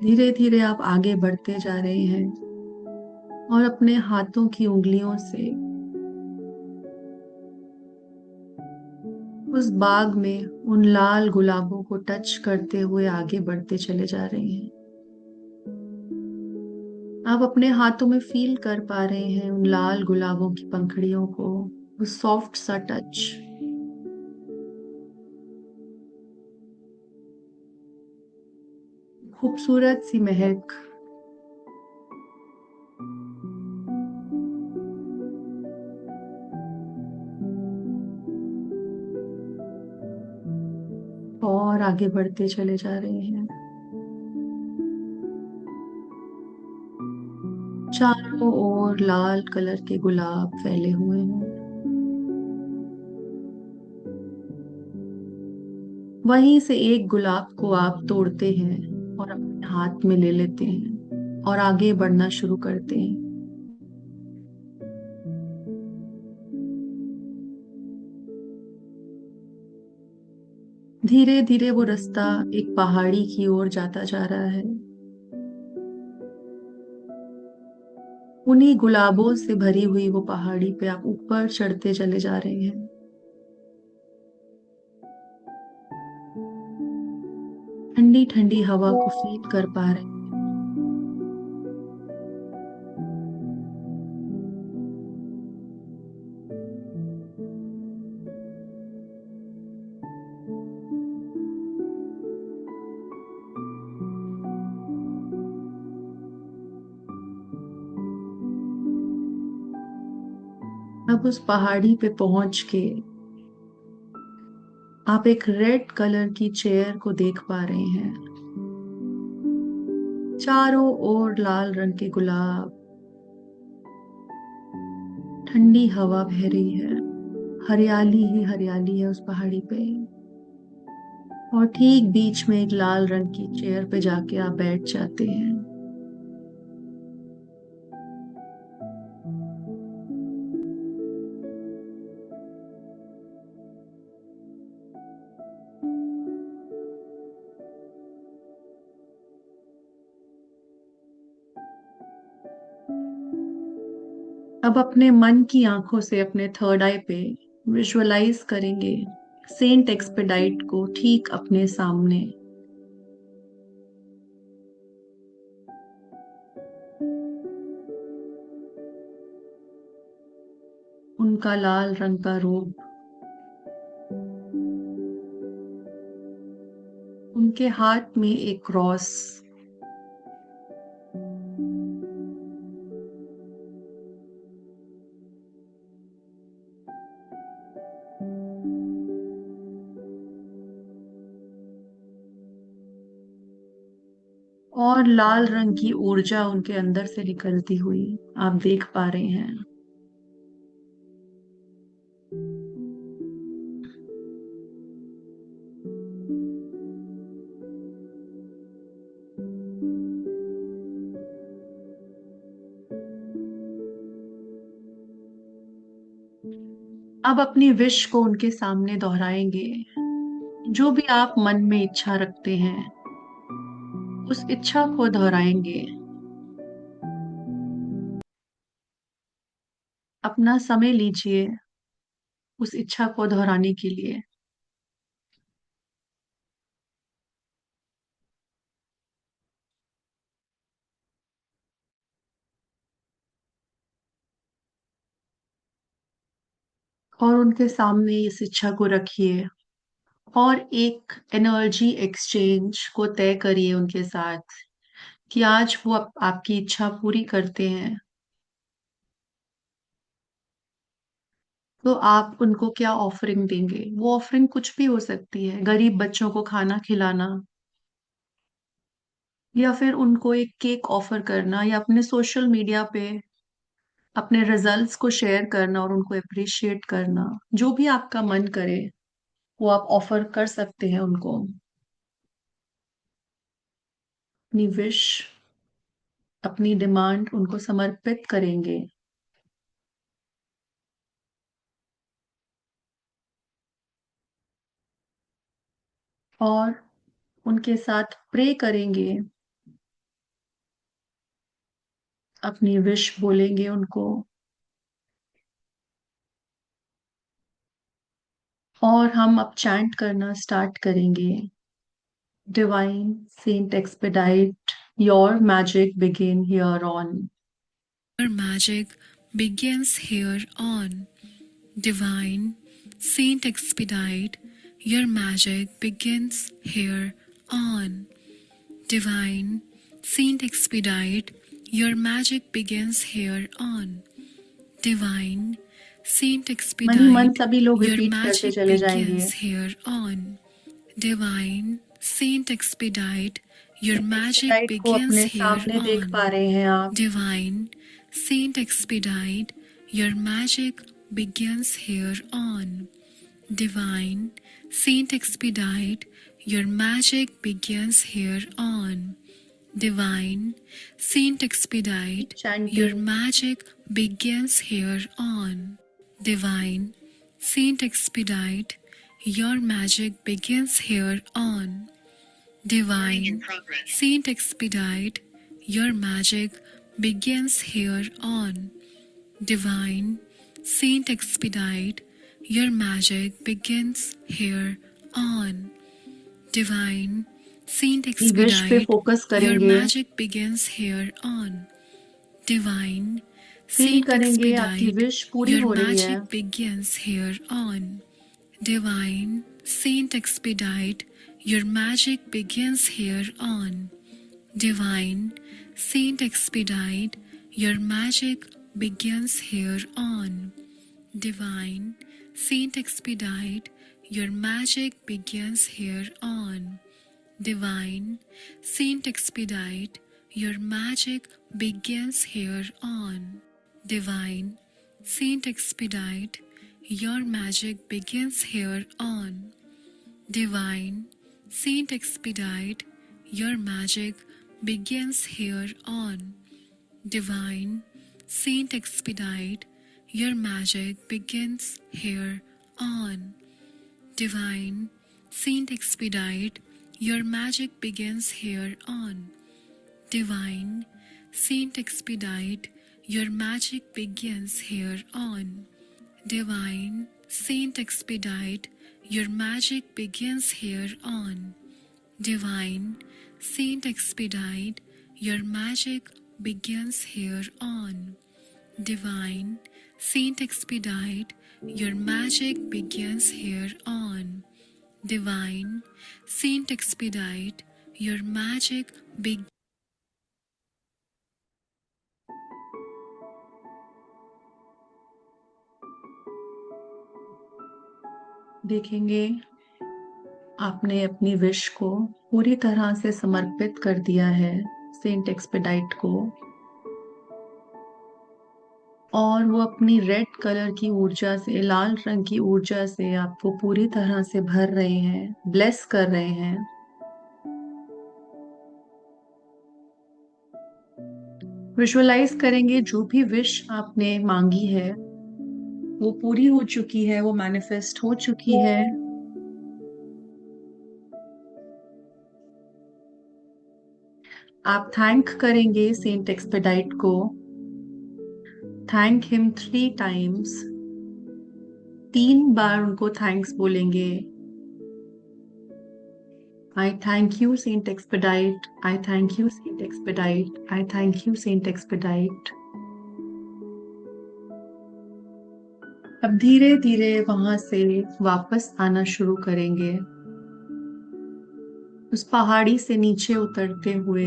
Speaker 1: धीरे धीरे आप आगे बढ़ते जा रहे हैं और अपने हाथों की उंगलियों से उस बाग में उन लाल गुलाबों को टच करते हुए आगे बढ़ते चले जा रहे हैं। आप अपने हाथों में फील कर पा रहे हैं उन लाल गुलाबों की पंखुड़ियों को, वो सॉफ्ट सा टच। खूबसूरत सी महक। और आगे बढ़ते चले जा रहे हैं। चारों ओर लाल कलर के गुलाब फैले हुए हैं। वहीं से एक गुलाब को आप तोड़ते हैं और अपने हाथ में ले लेते हैं और आगे बढ़ना शुरू करते हैं। धीरे धीरे वो रास्ता एक पहाड़ी की ओर जाता जा रहा है। उन्हीं गुलाबों से भरी हुई वो पहाड़ी पे आप ऊपर चढ़ते चले जा रहे हैं। ठंडी ठंडी हवा को फील कर पा रहे हैं। अब उस पहाड़ी पे पहुंच के आप एक रेड कलर की चेयर को देख पा रहे हैं। चारों ओर लाल रंग के गुलाब, ठंडी हवा बह रही है, हरियाली ही हरियाली है उस पहाड़ी पे। और ठीक बीच में एक लाल रंग की चेयर पे जाके आप बैठ जाते हैं। अब अपने मन की आंखों से अपने थर्ड आई पे विजुअलाइज करेंगे सेंट एक्सपेडाइट को ठीक अपने सामने। उनका लाल रंग का रूप, उनके हाथ में एक क्रॉस, और लाल रंग की ऊर्जा उनके अंदर से निकलती हुई आप देख पा रहे हैं। अब अपनी विश को उनके सामने दोहराएंगे। जो भी आप मन में इच्छा रखते हैं उस इच्छा को दोहराएंगे। अपना समय लीजिए उस इच्छा को दोहराने के लिए। और उनके सामने इस इच्छा को रखिए और एक एनर्जी एक्सचेंज को तय करिए उनके साथ कि आज वो आपकी इच्छा पूरी करते हैं तो आप उनको क्या ऑफरिंग देंगे। वो ऑफरिंग कुछ भी हो सकती है, गरीब बच्चों को खाना खिलाना, या फिर उनको एक केक ऑफर करना, या अपने सोशल मीडिया पे अपने रिजल्ट्स को शेयर करना और उनको अप्रिशिएट करना। जो भी आपका मन करे वो आप ऑफर कर सकते हैं उनको। अपनी विश, अपनी डिमांड उनको समर्पित करेंगे। और उनके साथ प्रे करेंगे, अपनी विश बोलेंगे उनको। और हम अब चैंट करना स्टार्ट करेंगे। Divine Saint Expedite, your magic begin here on.
Speaker 2: Your magic begins here on. Divine Saint Expedite, your magic begins here on. Divine Saint Expedite, your magic begins here on. Divine Saint
Speaker 1: मन ही मन
Speaker 2: Expedite,
Speaker 1: सभी लोग
Speaker 2: your
Speaker 1: repeat करते
Speaker 2: magic
Speaker 1: चले जाएंगे।
Speaker 2: begins here on. Divine Saint Expedite, your magic
Speaker 1: expedite को
Speaker 2: begins
Speaker 1: अपने
Speaker 2: here
Speaker 1: सामने देख पा
Speaker 2: on.
Speaker 1: रहे हैं आप।
Speaker 2: Divine Saint Expedite, your magic begins here on. Divine Saint Expedite, your magic begins here on. Divine Saint Expedite, your
Speaker 1: Chanting.
Speaker 2: magic begins here on. Divine Saint Expedite, your magic begins here on. Divine Saint Expedite, your magic begins here on. Divine Saint Expedite, your magic begins here on. Divine Saint
Speaker 1: wish पे
Speaker 2: Expedite,
Speaker 1: focus
Speaker 2: your
Speaker 1: करेंगे,
Speaker 2: magic begins here on. Divine
Speaker 1: feel
Speaker 2: Saint
Speaker 1: करेंगे आपकी
Speaker 2: Expedite,
Speaker 1: wish पूरी
Speaker 2: your
Speaker 1: हो रही है।
Speaker 2: magic begins here on. Divine Saint Expedite, your magic begins here on. Divine Saint Expedite, your magic begins here on. Divine Saint Expedite, your magic begins here on. Divine Saint Expedite, your magic begins here on. Divine Saint Expedite, your magic begins here on. Divine Saint Expedite, your magic begins here on. Divine Saint Expedite, your magic begins here on. Divine Saint Expedite, your magic begins here on. Divine Saint Expedite, your magic begins here on. Divine Saint Expedite, your magic begins here on. Divine Saint Expedite, your magic begins here on. Divine Saint Expedite, your magic begins here on. Divine Saint Expedite, your magic begins.
Speaker 1: देखेंगे आपने अपनी wish को पूरी तरह से समर्पित कर दिया है सेंट एक्सपेडाइट को, और वो अपनी रेड कलर की ऊर्जा से, लाल रंग की ऊर्जा से आपको पूरी तरह से भर रहे हैं, ब्लेस कर रहे हैं। विजुअलाइज करेंगे जो भी विश आपने मांगी है वो पूरी हो चुकी है, वो मैनिफेस्ट हो चुकी है। आप थैंक करेंगे सेंट एक्सपेडाइट को, थैंक हिम 3 टाइम्स, 3 बार उनको थैंक्स बोलेंगे। आई thank you sent expedite, I thank you sent expedite, I thank you sent expedite. अब धीरे धीरे वहां से वापस आना शुरू करेंगे, उस पहाड़ी से नीचे उतरते हुए,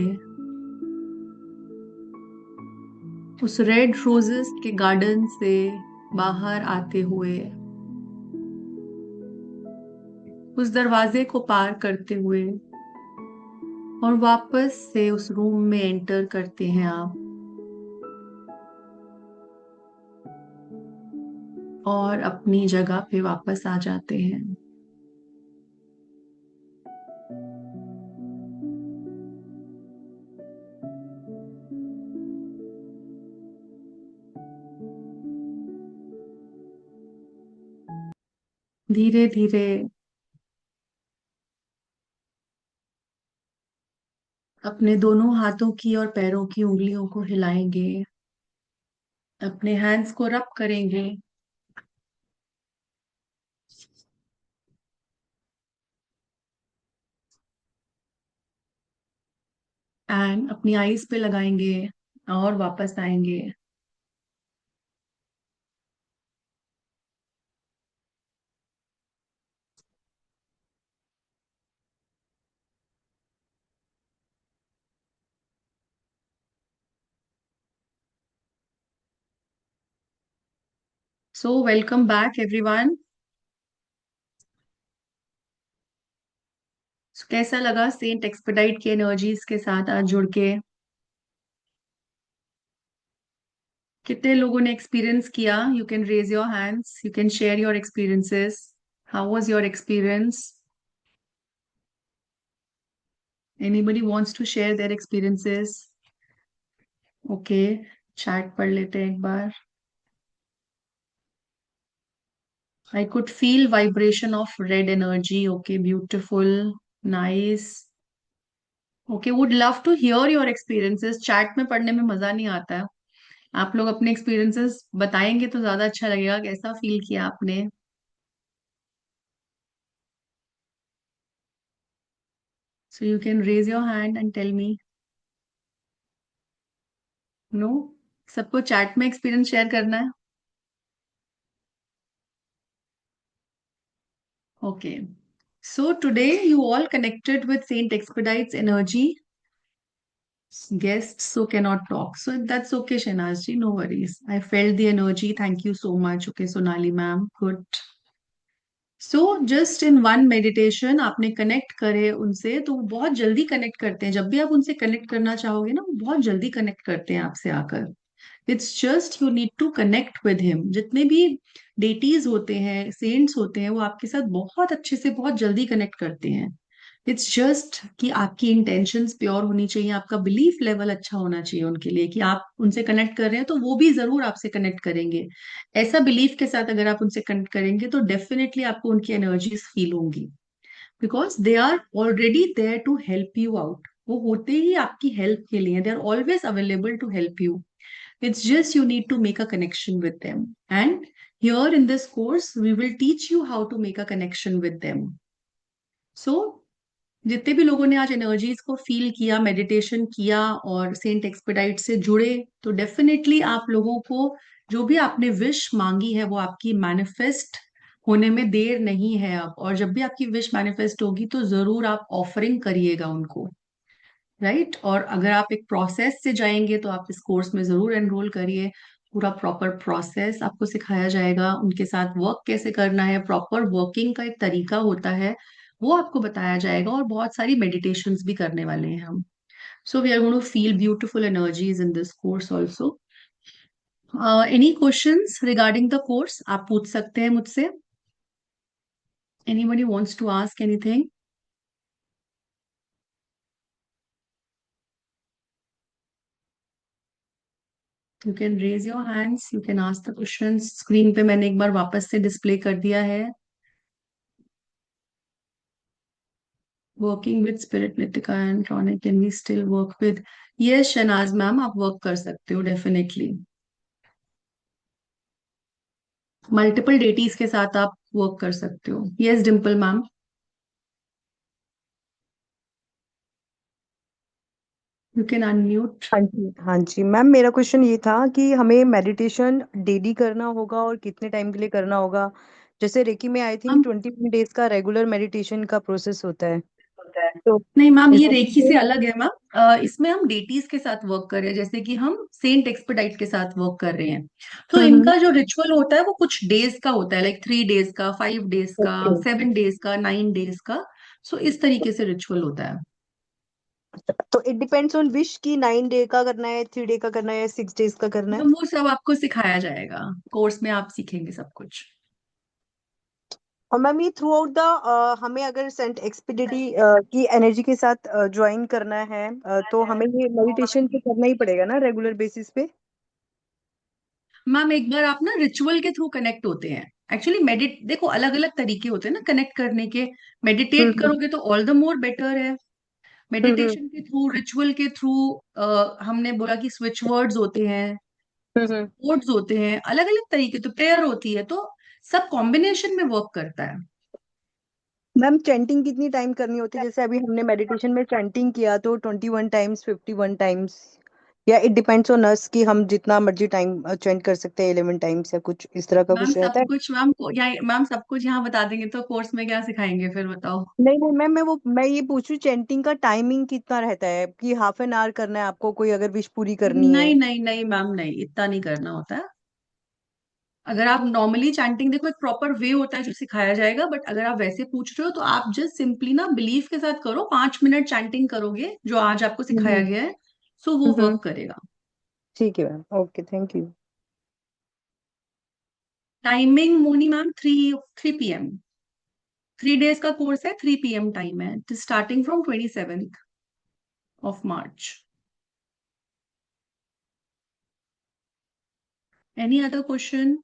Speaker 1: उस रेड रोजेस के गार्डन से बाहर आते हुए, उस दरवाजे को पार करते हुए, और वापस से उस रूम में एंटर करते हैं आप, और अपनी जगह पे वापस आ जाते हैं। धीरे धीरे अपने दोनों हाथों की और पैरों की उंगलियों को हिलाएंगे, अपने हैंड्स को रब करेंगे, एंड अपनी आईज पे लगाएंगे और वापस आएंगे। So welcome back everyone. कैसा लगा सेंट एक्सपेडाइट की एनर्जीज के साथ आज जुड़ के? कितने लोगों ने एक्सपीरियंस किया? You can raise your hands, you can share your experiences. How was your experience? Anybody wants to share their experiences? Okay, chat पढ़ लेते हैं एक बार। I could feel vibration of red energy. Okay, beautiful, nice. Okay, would love to hear your experiences. Chat में पढ़ने में मजा नहीं आता है। आप लोग अपने एक्सपीरियंसेस बताएंगे तो ज्यादा अच्छा लगेगा, कैसा फील किया आपने। So you can raise your hand and tell me. No? सबको चैट में एक्सपीरियंस शेयर करना है? Okay, so today you all connected with Saint Expedite's energy. Guests so cannot talk. So that's okay, Shanaz ji. No worries. I felt the energy. Thank you so much. Okay, Sonali ma'am. Good. So just in one meditation आपने connect करे उनसे, तो वो बहुत जल्दी connect करते हैं। जब भी आप उनसे कनेक्ट करना चाहोगे ना, वो बहुत जल्दी कनेक्ट करते हैं आपसे आकर। It's just you need to connect with him. जितने भी डेटीज होते हैं, सेंट्स होते हैं, वो आपके साथ बहुत अच्छे से, बहुत जल्दी कनेक्ट करते हैं। इट्स जस्ट कि आपकी इंटेंशंस प्योर होनी चाहिए, आपका बिलीफ लेवल अच्छा होना चाहिए उनके लिए, कि आप उनसे कनेक्ट कर रहे हैं तो वो भी जरूर आपसे कनेक्ट करेंगे। ऐसा बिलीफ के साथ अगर आप उनसे कनेक्ट करेंगे तो डेफिनेटली आपको उनकी एनर्जीज फील होंगी, because they are already there to help you out. वो होते ही आपकी हेल्प के लिए, they are always available to help you. It's just you need to make a connection with them. And here in this course, we will teach you how to make a connection with them. So, जितने भी लोगों ने आज energies को feel किया, meditation किया और Saint Expedite से जुड़े, तो डेफिनेटली आप लोगों को जो भी आपने विश मांगी है वो आपकी मैनिफेस्ट होने में देर नहीं है अब। और जब भी आपकी विश मैनिफेस्ट होगी तो जरूर आप ऑफरिंग करिएगा उनको, राइट? और अगर आप एक प्रोसेस से जाएंगे तो आप इस कोर्स में जरूर एनरोल करिए। पूरा प्रॉपर प्रोसेस आपको सिखाया जाएगा, उनके साथ वर्क कैसे करना है, प्रॉपर वर्किंग का एक तरीका होता है, वो आपको बताया जाएगा, और बहुत सारी मेडिटेशंस भी करने वाले हैं हम. So we are going to feel beautiful energies in this course also. Any questions regarding the course आप पूछ सकते हैं मुझसे. Anybody wants to ask anything? You can raise your hands, you can ask the questions. Screen पे मैंने एक बार वापस से डिस्प्ले कर दिया है. Working with spirit Nitika and tonic, can we still work with? Yes Shanaz ma'am, आप वर्क कर सकते हो डेफिनेटली. मल्टीपल डेटीज के साथ आप वर्क कर सकते हो. Yes Dimple ma'am. You can unmute.
Speaker 3: हाँ जी, हाँ जी मैम, मेरा क्वेश्चन ये था कि हमें मेडिटेशन डेली करना होगा और कितने टाइम के लिए करना होगा? जैसे रेकी में आई थिंक
Speaker 1: हम
Speaker 3: 21 डेज का रेगुलर मेडिटेशन का प्रोसेस होता है, तो
Speaker 1: नहीं मैम,
Speaker 3: इज
Speaker 1: ये
Speaker 3: दैट
Speaker 1: रेखी से
Speaker 3: सेम?
Speaker 1: अलग है मैम. इसमें हम डेटीज के साथ वर्क कर रहे हैं, जैसे कि हम सेंट एक्सपेडाइट के साथ वर्क कर रहे हैं. तो
Speaker 3: हम्म।
Speaker 1: इनका जो रिचुअल होता है वो कुछ डेज का होता है, लाइक 3 डेज का, 5 डेज का,
Speaker 3: ओके।
Speaker 1: 7 डेज का, 9 डेज का. सो इस तरीके से रिचुअल होता है.
Speaker 3: तो इट डिपेंड्स ऑन विश की 9 डे का करना है, 3 डे का करना है, 6 डेज का करना है?
Speaker 1: तो वो सब आपको सिखाया जाएगा. कोर्स में आप सीखेंगे सब कुछ.
Speaker 3: और मैम ये थ्रू आउट द हमें अगर सेंट एक्सपीडिटी की एनर्जी के साथ ज्वाइन करना है, तो हमें ये मेडिटेशन तो करना ही पड़ेगा ना रेगुलर बेसिस पे?
Speaker 1: मैम एक बार आप ना रिचुअल के थ्रू कनेक्ट होते हैं. एक्चुअली मेडिट देखो, अलग अलग तरीके होते हैं ना कनेक्ट करने के. मेडिटेट
Speaker 3: हम्म।
Speaker 1: करोगे तो ऑल द मोर बेटर है.
Speaker 3: हम्म।
Speaker 1: मेडिटेशन के थ्रू, रिचुअल के थ्रू, हमने बोला कि स्विच वर्ड्स होते हैं,
Speaker 3: हम्म।
Speaker 1: कोड्स होते हैं, अलग अलग तरीके, तो प्रेयर होती है, तो सब कॉम्बिनेशन में वर्क करता है.
Speaker 3: मैम चैंटिंग कितनी टाइम करनी होती है? जैसे अभी हमने मेडिटेशन में चैंटिंग किया तो 21 टाइम्स, 51 टाइम्स, या इट डिपेंड्स ऑन अस कि हम जितना मर्जी टाइम चैंट कर सकते हैं, 11 टाइम्स या कुछ इस तरह का
Speaker 1: मैम
Speaker 3: कुछ रहता
Speaker 1: सब
Speaker 3: है?
Speaker 1: कुछ मैम को यहाँ, मैम सब कुछ यहाँ बता देंगे तो कोर्स में क्या सिखाएंगे फिर, बताओ.
Speaker 3: नहीं नहीं मैम, मैं ये पूछ रही हूँ, चैंटिंग का टाइमिंग कितना रहता है कि हाफ एन आवर करना है आपको, कोई अगर विश पूरी करनी है?
Speaker 1: नहीं नहीं नहीं मैम, नहीं इतना नहीं करना होता है. अगर आप नॉर्मली चैंटिंग, देखो एक प्रॉपर वे होता है जो सिखाया जाएगा, बट अगर आप वैसे पूछ रहे हो तो आप जस्ट सिंपली ना बिलीफ के साथ करो. 5 मिनट चैंटिंग करोगे जो आज आपको सिखाया
Speaker 3: हम्म।
Speaker 1: गया है, सो वो
Speaker 3: हम्म।
Speaker 1: वर्क करेगा.
Speaker 3: ठीक है ma'am, okay, thank you.
Speaker 1: Timing Moni ma'am 3 3 PM. 3 days का कोर्स है, 3 PM टाइम है. Starting from 27th of March. Any other question?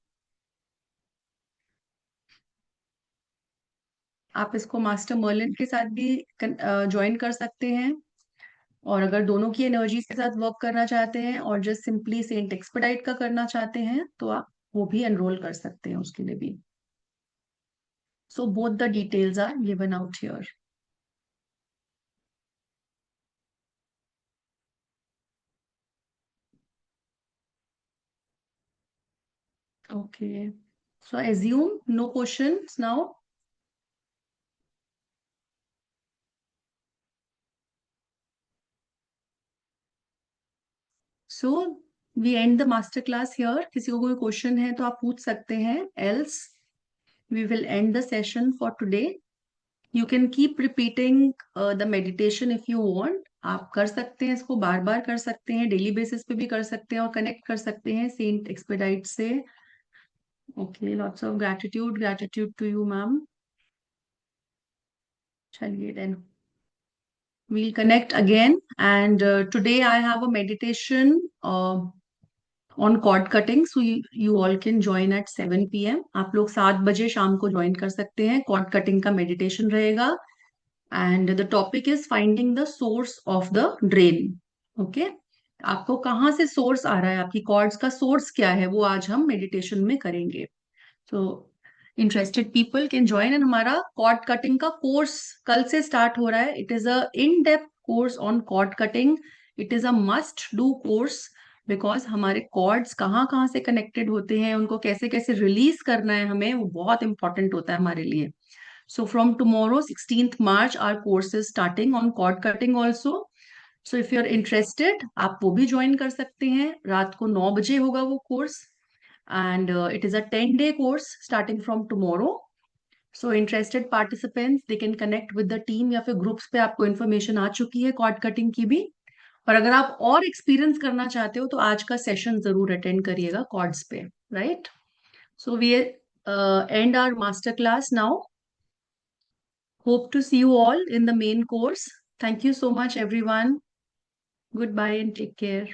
Speaker 1: आप इसको मास्टर मर्लिन के साथ भी ज्वाइन कर सकते हैं. और अगर दोनों की एनर्जीज के साथ वर्क करना चाहते हैं और जस्ट सिंपली सेंट एक्सपेडाइट का करना चाहते हैं, तो आप वो भी एनरोल कर सकते हैं उसके लिए भी. So both the details are given out here. Okay, so assume no questions now. So we end the master class here. किसी को कोई क्वेश्चन है तो आप पूछ सकते हैं, else we will end the session for today. You can keep repeating the meditation if you want. आप कर सकते हैं इसको, बार बार कर सकते हैं, डेली बेसिस पे भी कर सकते हैं, और कनेक्ट कर सकते हैं सेंट एक्सपेडाइट से. Okay, lots of gratitude, gratitude to you ma'am. चलिए then, we'll connect again. And today I have a meditation on cord cutting, so you all can join at 7 PM. आप लोग 7 बजे शाम को ज्वाइन कर सकते हैं. कॉर्ड कटिंग का मेडिटेशन रहेगा. And the topic is finding the source of the drain. Okay, आपको कहाँ से सोर्स आ रहा है, आपकी कॉर्ड्स का सोर्स क्या है, वो आज हम मेडिटेशन में करेंगे. तो interested people can join. And हमारा कॉर्ड कटिंग का कोर्स कल से स्टार्ट हो रहा है. It is a in depth course on cord cutting. It is a must do course, because हमारे कॉर्ड्स कहाँ कहाँ से कनेक्टेड होते हैं, उनको कैसे कैसे रिलीज करना है हमें, वो बहुत इंपॉर्टेंट होता है हमारे लिए. So from tomorrow, 16th March, our course is starting on cord cutting also. So if you're interested, आप वो भी ज्वाइन कर सकते हैं. रात को 9 बजे होगा वो course. And it is a 10-day course starting from tomorrow. So interested participants they can connect with the team, या फिर ग्रुप्स पे आपको इन्फॉर्मेशन आ चुकी है कॉर्ड कटिंग की भी। और अगर आप और एक्सपीरियंस करना चाहते हो तो आज का सेशन जरूर अटेंड करिएगा कॉर्ड्स पे, right? So we end our master class now. Hope to see you all in the main course. Thank you so much, everyone. Goodbye and take care.